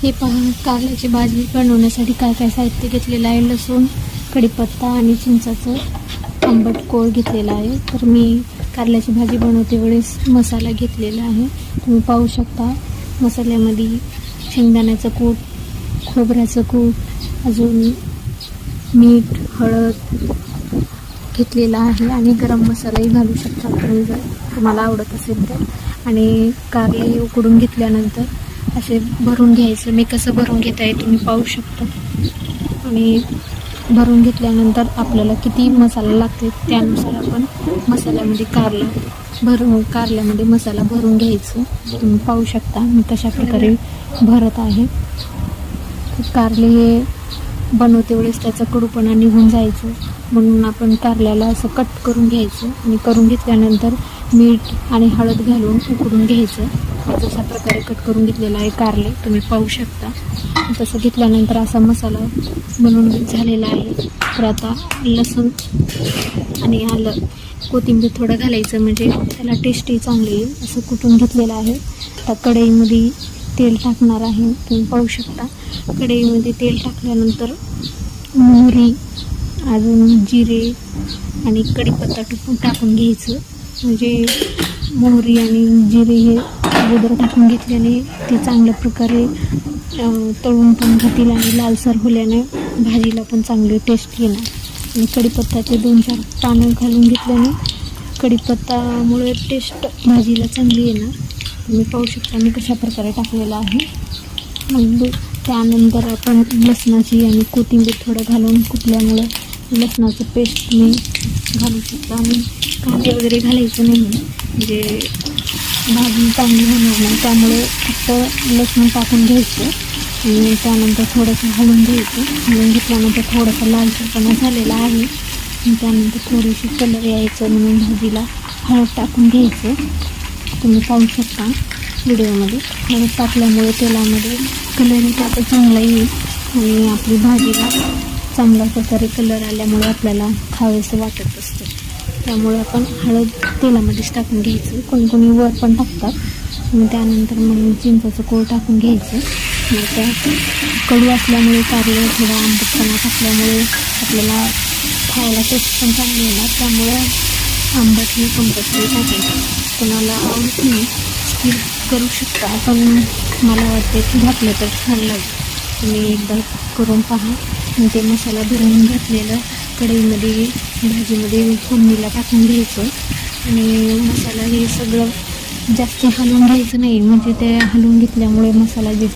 हे पहा, कारल्याची भाजी बनवण्यासाठी काय काय साहित्य घेतलेलं आहे. लसूण, कढीपत्ता आणि चिंचाचं आंबट कोळ घेतलेला आहे. तर मी कारल्याची भाजी बनवते वेळेस मसाला घेतलेला आहे. तुम्ही पाहू शकता मसाल्यामध्ये शेंगदाण्याचं कूट, खोबऱ्याचं कूट, अजून मीठ, हळद घेतलेला आहे आणि गरम मसालाही घालू शकता तुम्ही जर तुम्हाला आवडत असेल तर. आणि कारले उकडून घेतल्यानंतर असे भरून घ्यायचं. मी कसं भरून घेत आहे तुम्ही पाहू शकता. आणि भरून घेतल्यानंतर आपल्याला किती मसाला लागते त्यानुसार आपण मसाल्यामध्ये कारल्यामध्ये मसाला भरून घ्यायचं. तुम्ही पाहू शकता मी कशा प्रकारे भरत आहे. कारले हे बनवते वेळेस त्याचा कडूपणा निघून जायचं म्हणून आपण कारल्याला असं कट करून घ्यायचं. आणि करून घेतल्यानंतर मीठ आणि हळद घालून उकडून घ्यायचं. जशा प्रकारे कट करून घेतलेला आहे कारले तुम्ही पाहू शकता. तसं घेतल्यानंतर असा मसाला बनवून झालेला आहे. तर आता लसूण आणि आलं, कोथिंबीर थोडं घालायचं म्हणजे त्याला टेस्टही चांगली येईल. असं कुटून घेतलेलं आहे. आता कढईमध्ये तेल टाकणार आहे. तुम्ही पाहू शकता कढईमध्ये तेल टाकल्यानंतर मोहरी, अजून जिरे आणि कढीपत्ता टाकून घ्यायचं. म्हणजे मोहरी आणि जिरे हे अगोदर टाकून घेतल्याने ते चांगल्या प्रकारे तळून पण घेतील आणि लालसर होल्याने भाजीला पण चांगली टेस्ट येणार. आणि कढीपत्त्याचे 2-4 पानं घालून घेतल्याने कढीपत्तामुळे टेस्ट भाजीला चांगली येणार. तुम्ही पाहू शकता मी कशा प्रकारे टाकलेला आहे. मग त्यानंतर आपण लसणाची आणि कोथिंबीर थोडं घालून कुटल्यामुळे लसणाचं पेस्ट मी घालू शकता. आणि कांदे वगैरे घालायचं नाही म्हणजे भाजी चांगली होणार नाही. त्यामुळे फक्त लसूण टाकून घ्यायचं आणि त्यानंतर थोडंसं हलवून घ्यायचं. हलवून घेतल्यानंतर थोडासा लालसरपणा झालेला आहे. आणि त्यानंतर थोडीशी कलर यायचं म्हणून भाजीला हळद टाकून घ्यायचं. तुम्ही पाहू शकता व्हिडिओमध्ये हळद टाकल्यामुळे तेलामध्ये कलरही त्याचा चांगला येईल आणि आपली भाजीला चांगल्या प्रकारे कलर आल्यामुळे आपल्याला खावेसं वाटत असतं. त्यामुळे आपण हळद तेलामध्येच टाकून घ्यायचं. कोणी कोणी वर पण टाकतात. आणि त्यानंतर मग चिंचाचं कोळ टाकून घ्यायचं. मग त्या कडू असल्यामुळे कारले थोडा आंबटपणा टाकल्यामुळे आपल्याला खायला टेस्ट पण चांगली येणार. त्यामुळे आंबट हे कंपल्सरी टाकायचं. कोणाला आवडत नाही स्किप करू शकता, पण मला वाटते की घातलं तर छान लागेल. तुम्ही एकदा करून पहा. ते मसाला भरून घातलेलं कढईमध्ये भाजीमध्ये फोडणीला टाकून घ्यायचं. आणि मसाला हे सगळं जास्त हलवून घ्यायचं नाही म्हणजे ते हलवून घेतल्यामुळे मसाला